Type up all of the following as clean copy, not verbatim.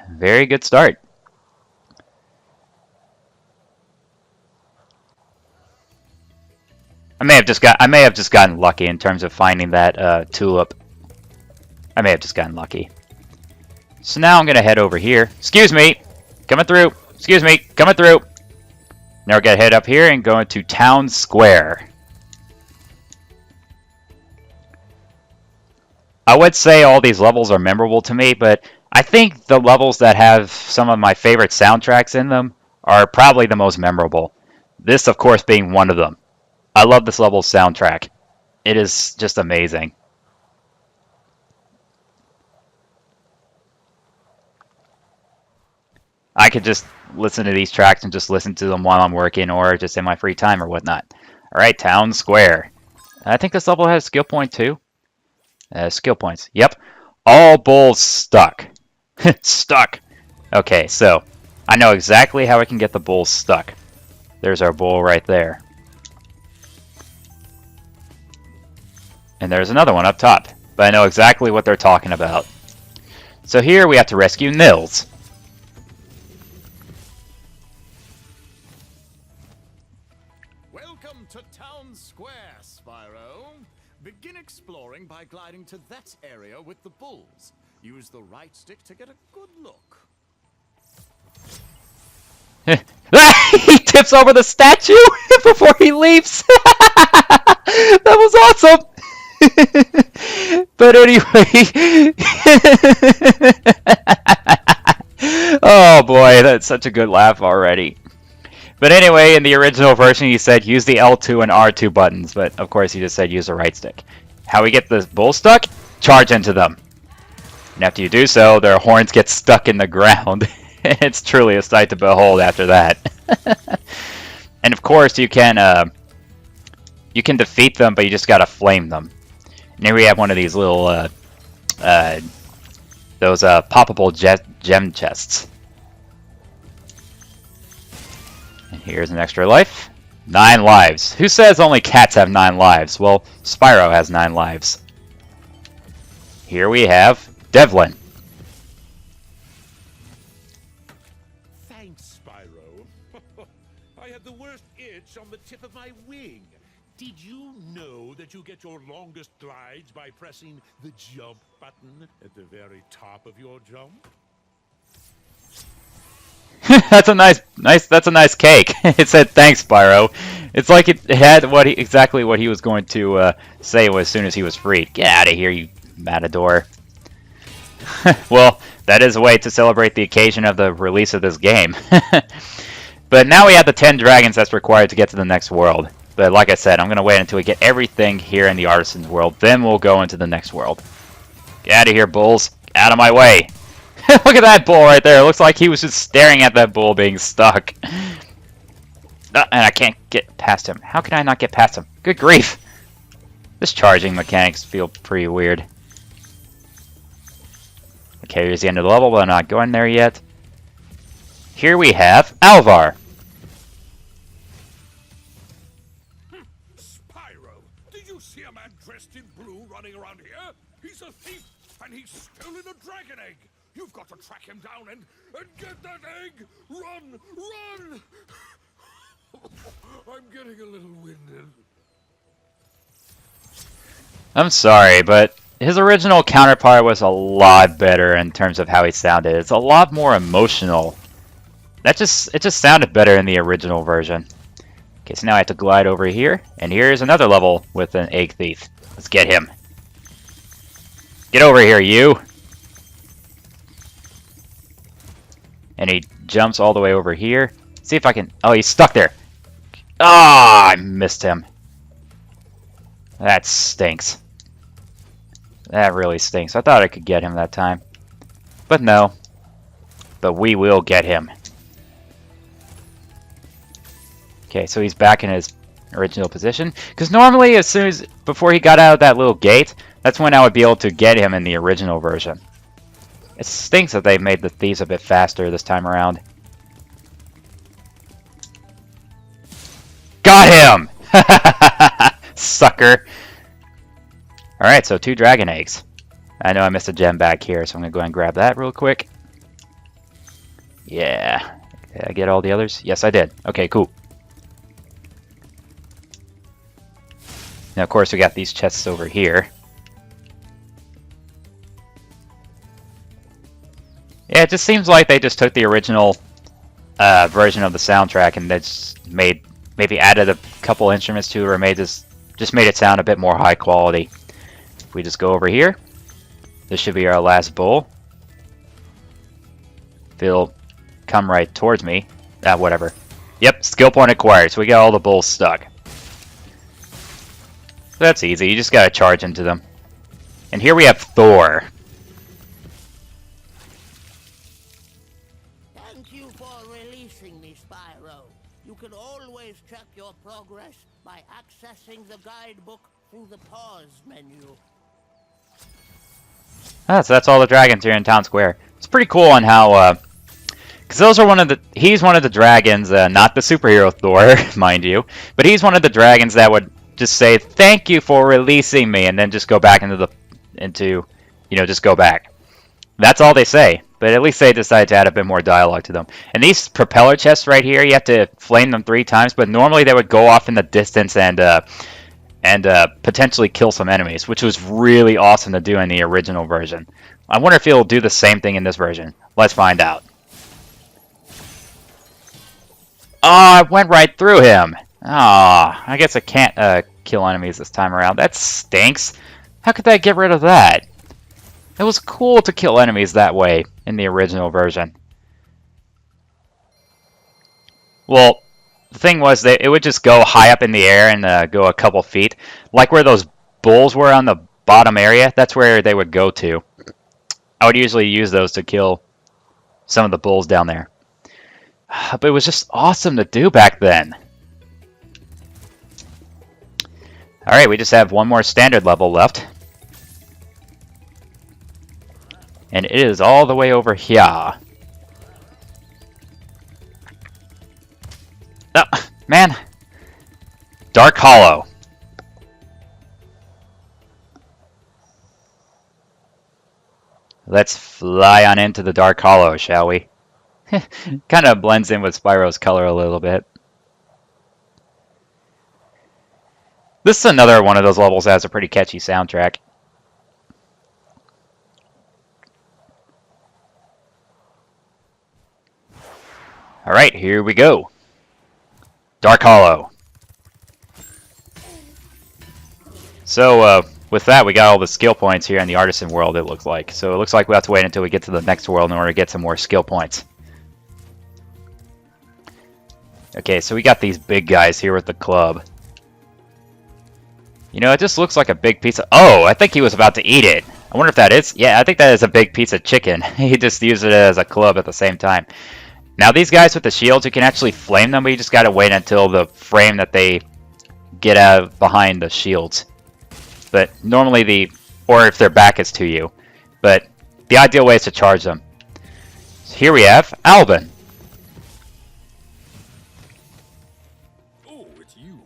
Very good start. I may have just gotten lucky in terms of finding that tulip. I may have just gotten lucky. So now I'm gonna head over here. Excuse me, coming through. Excuse me, coming through. Now we're gonna head up here and go into Town Square. I would say all these levels are memorable to me, but I think the levels that have some of my favorite soundtracks in them are probably the most memorable. This, of course, being one of them. I love this level's soundtrack. It is just amazing. I could just listen to these tracks and just listen to them while I'm working or just in my free time or whatnot. Alright, Town Square. I think this level has skill point too. Skill points. Yep. All bulls stuck. Stuck. Okay, so I know exactly how I can get the bulls stuck. There's our bull right there. And there's another one up top. But I know exactly what they're talking about. So here we have to rescue Nils. Welcome to Town Square, Spyro. Begin exploring by gliding to that area with the bulls. Use the right stick to get a good look. He tips over the statue before he leaves. That was awesome. But anyway. Oh boy, that's such a good laugh already. But anyway, in the original version, he said use the L2 and R2 buttons, but of course he just said use the right stick. How we get the bull stuck? Charge into them. And after you do so, their horns get stuck in the ground. It's truly a sight to behold after that. And of course, you can defeat them, but you just gotta flame them. And here we have one of these little those poppable gem chests. And here's an extra life. 9 lives. Who says only cats have 9 lives? Well, Spyro has 9 lives. Here we have Devlin. Thanks, Spyro. I had the worst itch on the tip of my wing. Did you know that you get your longest glides by pressing the jump button at the very top of your jump? That's a nice cake. It said thanks, Spyro. It's like it had exactly what he was going to say as soon as he was freed. Get out of here, you matador. Well, that is a way to celebrate the occasion of the release of this game. But now we have the 10 dragons that's required to get to the next world. But like I said, I'm going to wait until we get everything here in the Artisan's world. Then we'll go into the next world. Get out of here, bulls. Get out of my way. Look at that bull right there. It looks like he was just staring at that bull being stuck. And I can't get past him. How can I not get past him? Good grief. This charging mechanics feel pretty weird. Okay, here's the end of the level, but I'm not going there yet. Here we have Alvar. Spyro, do you see a man dressed in blue running around here? He's a thief, and he's stolen a dragon egg. You've got to track him down and get that egg! Run! Run! I'm getting a little winded. I'm sorry, but his original counterpart was a lot better in terms of how he sounded. It's a lot more emotional. It just sounded better in the original version. Okay, so now I have to glide over here, and here's another level with an egg thief. Let's get him. Get over here, you! And he jumps all the way over here. See if I can... Oh, he's stuck there. Ah, I missed him. That stinks. That really stinks. I thought I could get him that time. But no. But we will get him. Okay, so he's back in his original position. Because normally, before he got out of that little gate, that's when I would be able to get him in the original version. It stinks that they made the thieves a bit faster this time around. Got him! Sucker! Alright, so 2 dragon eggs. I know I missed a gem back here, so I'm going to go ahead and grab that real quick. Yeah. Did I get all the others? Yes, I did. Okay, cool. Now, of course, we got these chests over here. Yeah, it just seems like they just took the original version of the soundtrack and they just maybe added a couple instruments to it, or just made it sound a bit more high quality. If we just go over here, this should be our last bull. If it'll come right towards me. Whatever. Yep, skill point acquired, so we got all the bulls stuck. That's easy, you just gotta charge into them. And here we have Thor. Thank you for releasing me, Spyro. You can always check your progress by accessing the guidebook through the pause menu. Ah, so that's all the dragons here in Town Square. It's pretty cool on how, because those are he's one of the dragons, not the superhero Thor, mind you, but he's one of the dragons that would just say, thank you for releasing me, and then just go back just go back. That's all they say, but at least they decided to add a bit more dialogue to them. And these propeller chests right here, you have to flame them 3 times, but normally they would go off in the distance and potentially kill some enemies, which was really awesome to do in the original version. I wonder if it'll do the same thing in this version. Let's find out. Oh, I went right through him. Ah, I guess I can't kill enemies this time around. That stinks. How could they get rid of that? It was cool to kill enemies that way in the original version. Well, the thing was that it would just go high up in the air and go a couple feet. Like where those bulls were on the bottom area, that's where they would go to. I would usually use those to kill some of the bulls down there. But it was just awesome to do back then. Alright, we just have one more standard level left. And it is all the way over here. Oh, man. Dark Hollow. Let's fly on into the Dark Hollow, shall we? Kind of blends in with Spyro's color a little bit. This is another one of those levels that has a pretty catchy soundtrack. Alright, here we go. Dark Hollow. So, with that, we got all the skill points here in the Artisan world, it looks like. So it looks like we have to wait until we get to the next world in order to get some more skill points. Okay, so we got these big guys here with the club. You know, it just looks like a big piece of... Oh, I think he was about to eat it. I wonder if that is... Yeah, I think that is a big piece of chicken. He just used it as a club at the same time. Now, these guys with the shields, you can actually flame them, but you just gotta wait until the frame that they get out of behind the shields. But normally or if their back is to you. But the ideal way is to charge them. So here we have Alvin. Oh, it's you.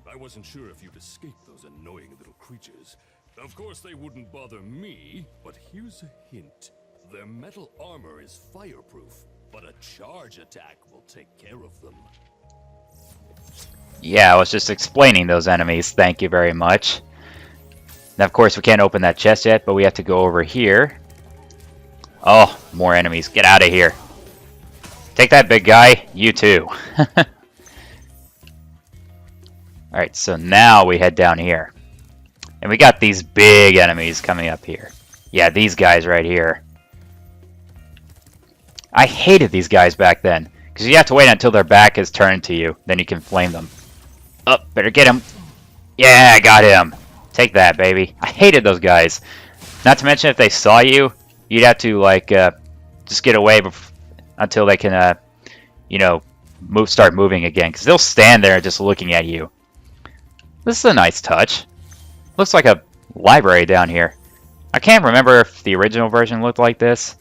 I wasn't sure if you'd escaped those annoying little creatures. Of course they wouldn't bother me, but here's a hint. Their metal armor is fireproof, but a charge attack will take care of them. Yeah, I was just explaining those enemies. Thank you very much. Now, of course, we can't open that chest yet, but we have to go over here. Oh, more enemies. Get out of here. Take that, big guy. You too. Alright, so now we head down here. And we got these big enemies coming up here. Yeah, these guys right here. I hated these guys back then. Because you have to wait until their back is turned to you. Then you can flame them. Oh, better get him. Yeah, I got him. Take that, baby. I hated those guys. Not to mention, if they saw you, you'd have to, like, just get away until they can, you know, start moving again. Because they'll stand there just looking at you. This is a nice touch. Looks like a library down here. I can't remember if the original version looked like this.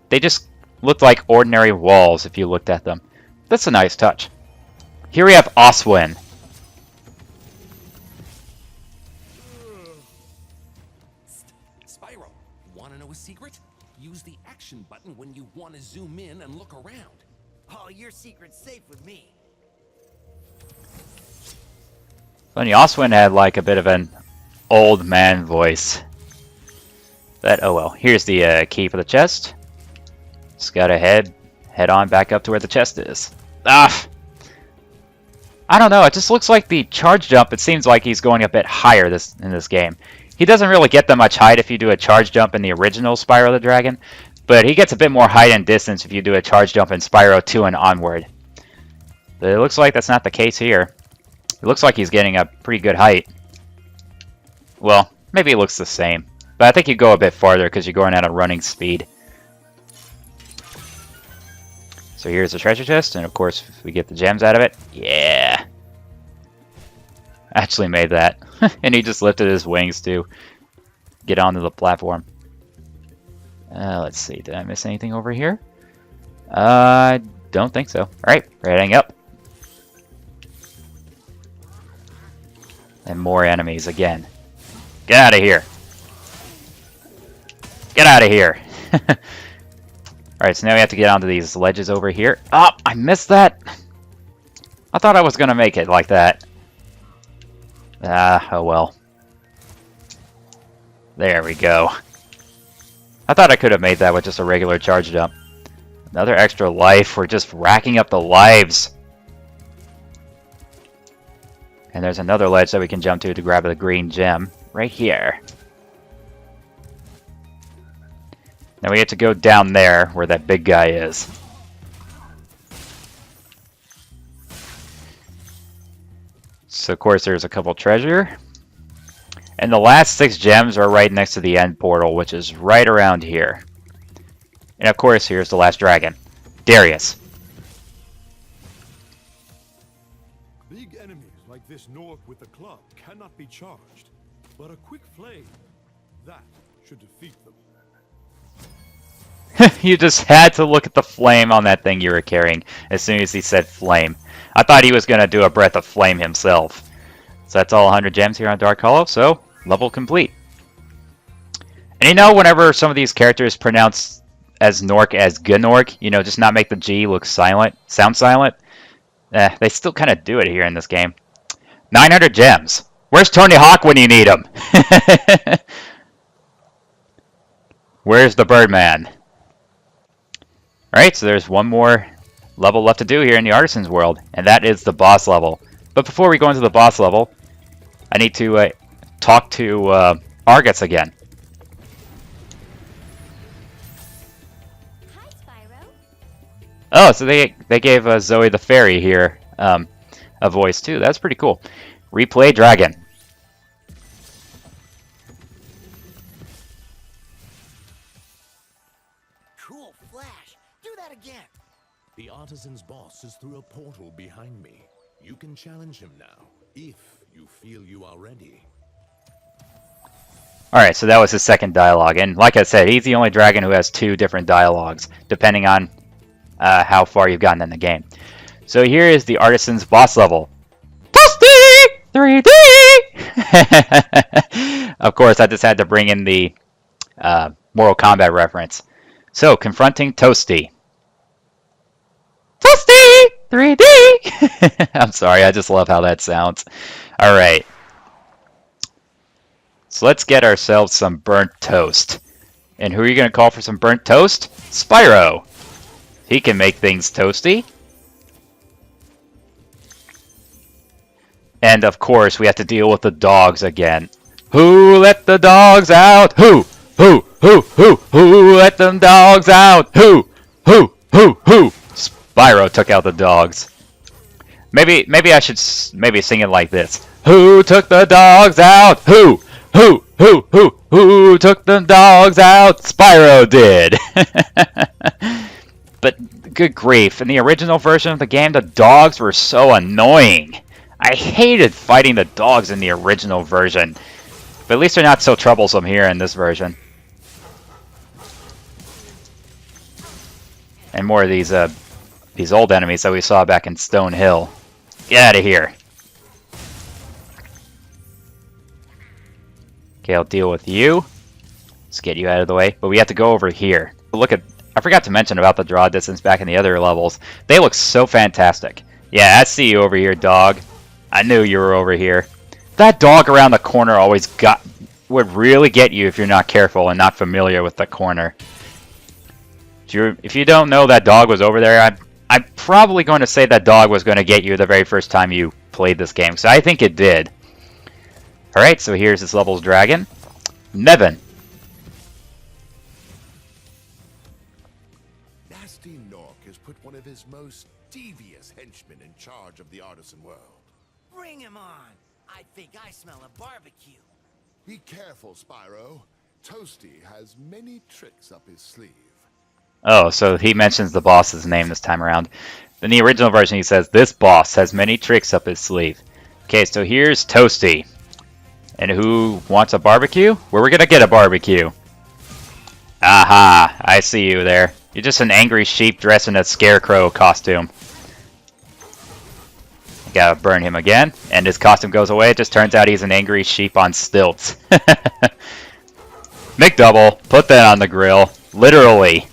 They just looked like ordinary walls if you looked at them. That's a nice touch. Here we have Oswin. Spyro, wanna know a secret? Use use the action button when you want to zoom in and look around. Oh, your secret's safe with me. Funny, Oswin had like a bit of an old man voice. But oh well. Here's the key for the chest. Just gotta head on back up to where the chest is. Ah! I don't know, it just looks like the charge jump, it seems like he's going a bit higher in this game. He doesn't really get that much height if you do a charge jump in the original Spyro the Dragon, but he gets a bit more height and distance if you do a charge jump in Spyro 2 and onward. But it looks like that's not the case here. It looks like he's getting a pretty good height. Well, maybe it looks the same, but I think you go a bit farther because you're going at a running speed. So here's the treasure chest, and of course we get the gems out of it. Yeah! Actually made that. And he just lifted his wings to get onto the platform. Let's see, did I miss anything over here? I don't think so. Alright, we're heading up. And more enemies again. Get out of here! Get out of here! Alright, so now we have to get onto these ledges over here. Oh, I missed that! I thought I was going to make it like that. Ah, oh well. There we go. I thought I could have made that with just a regular charge jump. Another extra life. We're just racking up the lives. And there's another ledge that we can jump to grab the green gem. Right here. Now we have to go down there where that big guy is. So of course there's a couple treasure. And the last 6 gems are right next to the end portal, which is right around here. And of course here's the last dragon, Darius. Big enemies like this Nork with the club cannot be charged, but a quick flame, that should defeat them. You just had to look at the flame on that thing you were carrying as soon as he said flame. I thought he was going to do a breath of flame himself. So that's all 100 gems here on Dark Hollow, so level complete. And you know, whenever some of these characters pronounce as Nork as Gnork, you know, just not make the G look silent, sound silent, they still kind of do it here in this game. 900 gems. Where's Tony Hawk when you need him? Where's the Birdman? Alright, so there's one more level left to do here in the Artisan's World, and that is the boss level. But before we go into the boss level, I need to talk to Argus again. Hi, Spyro. Oh, so they gave Zoe the Fairy here a voice too. That's pretty cool. Replay Dragon. Cool flash. Do that again. The artisan's boss is through a portal behind me. You can challenge him now, if you feel you are ready. Alright, so that was his second dialogue. And like I said, he's the only dragon who has 2 different dialogues, depending on how far you've gotten in the game. So here is the Artisan's boss level. Toasty! 3D! Of course, I just had to bring in the Mortal Kombat reference. So, confronting Toasty. Toasty! 3D! I'm sorry, I just love how that sounds. Alright. So let's get ourselves some burnt toast. And who are you going to call for some burnt toast? Spyro! He can make things toasty. And of course, we have to deal with the dogs again. Who let the dogs out? Who let them dogs out? Who? Spyro took out the dogs. Maybe I should sing it like this. Who took the dogs out? Who took the dogs out? Spyro did. But good grief, in the original version of the game, the dogs were so annoying. I hated fighting the dogs in the original version. But at least they're not so troublesome here in this version. And more of these old enemies that we saw back in Stone Hill. Get out of here. Okay, I'll deal with you. Let's get you out of the way. But we have to go over here. look at... I forgot to mention about the draw distance back in the other levels. They look so fantastic. Yeah, I see you over here, dog. I knew you were over here. That dog around the corner always would really get you if you're not careful and not familiar with the corner. If you don't know that dog was over there, I'm probably going to say that dog was going to get you the very first time you played this game. So I think it did. Alright, so here's this level's dragon. Nevin. Nasty Nork has put one of his most devious henchmen in charge of the artisan world. Bring him on. I think I smell a barbecue. Be careful, Spyro. Toasty has many tricks up his sleeve. Oh, so he mentions the boss's name this time around. In the original version, he says, this boss has many tricks up his sleeve. Okay, so here's Toasty. And who wants a barbecue? Where we're gonna get a barbecue. Aha, I see you there. You're just an angry sheep dressed in a scarecrow costume. Gotta burn him again, and his costume goes away. It just turns out he's an angry sheep on stilts. McDouble, put that on the grill. Literally.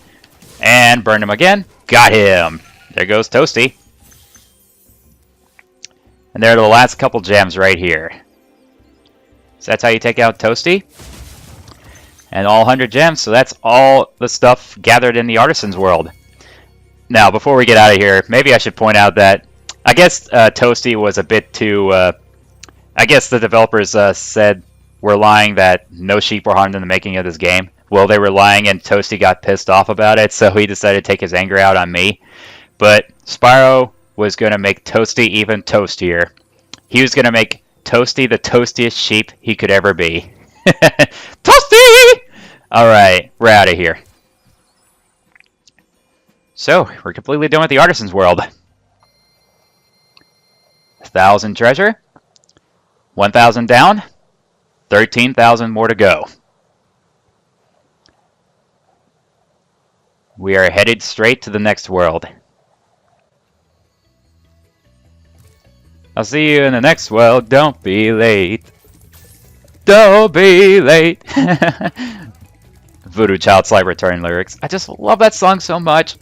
And burn him again. Got him. There goes Toasty. And there are the last couple gems right here. So that's how you take out Toasty. And all 100 gems, so that's all the stuff gathered in the Artisan's world. Now, before we get out of here, maybe I should point out that I guess Toasty was a bit too... I guess the developers said we're lying that no sheep were harmed in the making of this game. Well, they were lying and Toasty got pissed off about it, so he decided to take his anger out on me. But Spyro was going to make Toasty even toastier. He was going to make Toasty the toastiest sheep he could ever be. Toasty! Alright, we're out of here. So, we're completely done with the Artisan's world. 1,000 treasure. 1,000 down. 13,000 more to go. We are headed straight to the next world. I'll see you in the next world. Don't be late. Don't be late. Voodoo Child Slide Return lyrics. I just love that song so much.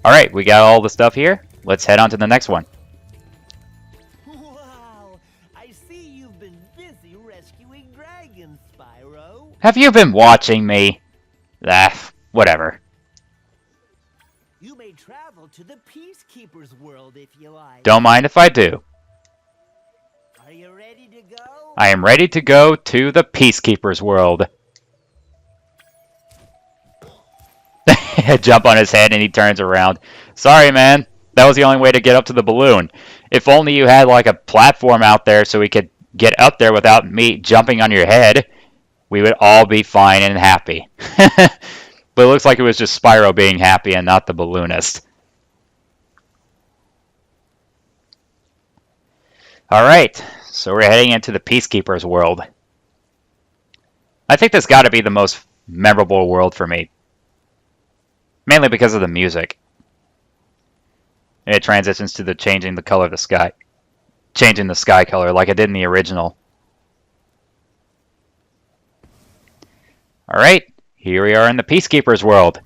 Alright, we got all the stuff here. Let's head on to the next one. Wow, I see you've been busy rescuing dragons, Spyro. Have you been watching me? Whatever. You may travel to the Peacekeeper's world if you like. Don't mind if I do. Are you ready to go? I am ready to go to the Peacekeeper's world. Jump on his head and he turns around. Sorry, man. That was the only way to get up to the balloon. If only you had like a platform out there so we could get up there without me jumping on your head, we would all be fine and happy. But it looks like it was just Spyro being happy and not the balloonist. Alright, so we're heading into the Peacekeeper's world. I think this got to be the most memorable world for me. Mainly because of the music. And it transitions to the changing the color of the sky. Changing the sky color like it did in the original. Alright, here we are in the Peacekeeper's world.